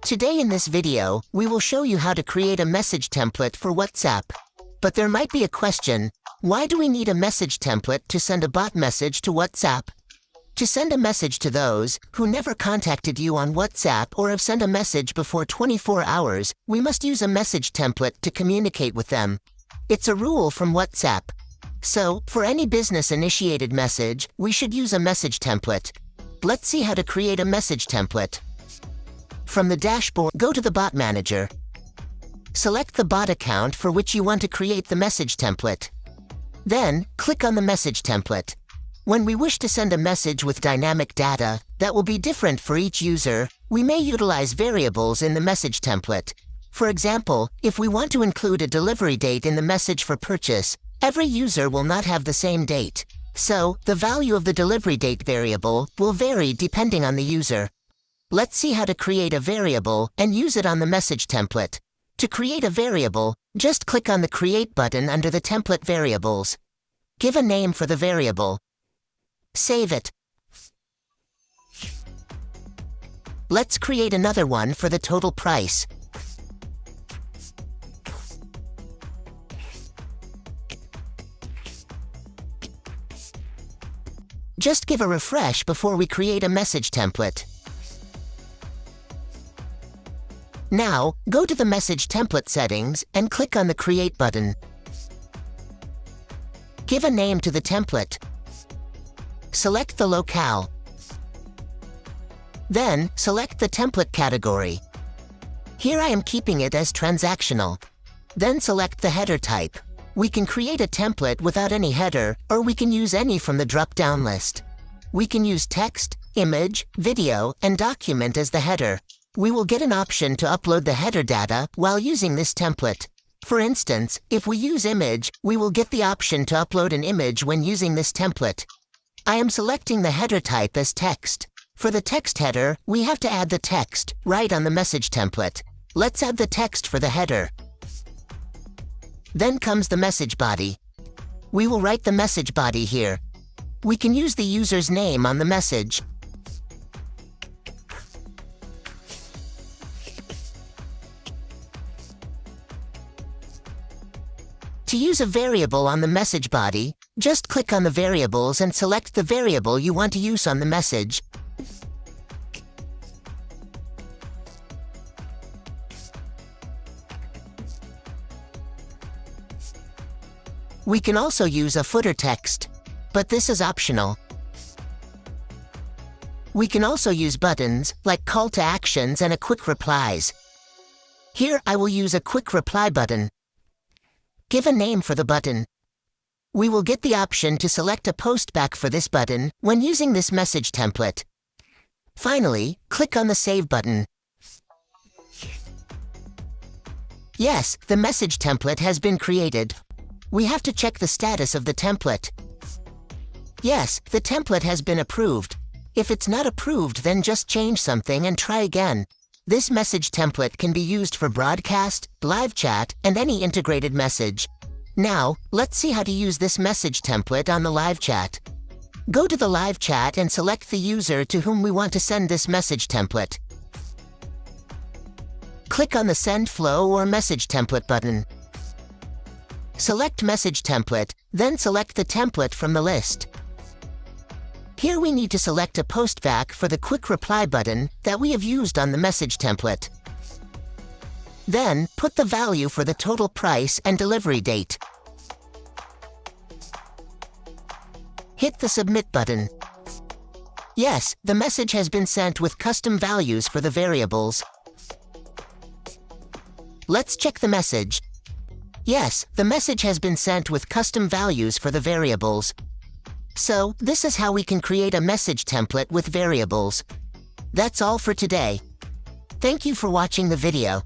Today in this video, we will show you how to create a message template for WhatsApp. But there might be a question, why do we need a message template to send a bot message to WhatsApp? To send a message to those who never contacted you on WhatsApp or have sent a message before 24 hours, we must use a message template to communicate with them. It's a rule from WhatsApp. So, for any business-initiated message, we should use a message template. Let's see how to create a message template. From the dashboard, go to the Bot Manager. Select the bot account for which you want to create the message template. Then, click on the message template. When we wish to send a message with dynamic data that will be different for each user, we may utilize variables in the message template. For example, if we want to include a delivery date in the message for purchase, every user will not have the same date. So, the value of the delivery date variable will vary depending on the user. Let's see how to create a variable and use it on the message template. To create a variable, just click on the Create button under the Template Variables. Give a name for the variable. Save it. Let's create another one for the total price. Just give a refresh before we create a message template. Now, go to the message template settings and click on the Create button. Give a name to the template. Select the locale. Then, select the template category. Here I am keeping it as transactional. Then select the header type. We can create a template without any header, or we can use any from the drop-down list. We can use text, image, video, and document as the header. We will get an option to upload the header data while using this template. For instance, if we use image, we will get the option to upload an image when using this template. I am selecting the header type as text. For the text header, we have to add the text right on the message template. Let's add the text for the header. Then comes the message body. We will write the message body here. We can use the user's name on the message. To use a variable on the message body, just click on the variables and select the variable you want to use on the message. We can also use a footer text, but this is optional. We can also use buttons, like call to actions and a quick replies. Here I will use a quick reply button. Give a name for the button. We will get the option to select a postback for this button when using this message template. Finally, click on the Save button. Yes, the message template has been created. We have to check the status of the template. Yes, the template has been approved. If it's not approved, then just change something and try again. This message template can be used for broadcast, live chat, and any integrated message. Now, let's see how to use this message template on the live chat. Go to the live chat and select the user to whom we want to send this message template. Click on the Send Flow or Message Template button. Select Message Template, then select the template from the list. Here we need to select a postback for the quick reply button that we have used on the message template. Then, put the value for the total price and delivery date. Hit the Submit button. Yes, the message has been sent with custom values for the variables. Let's check the message. Yes, the message has been sent with custom values for the variables. So, this is how we can create a message template with variables. That's all for today. Thank you for watching the video.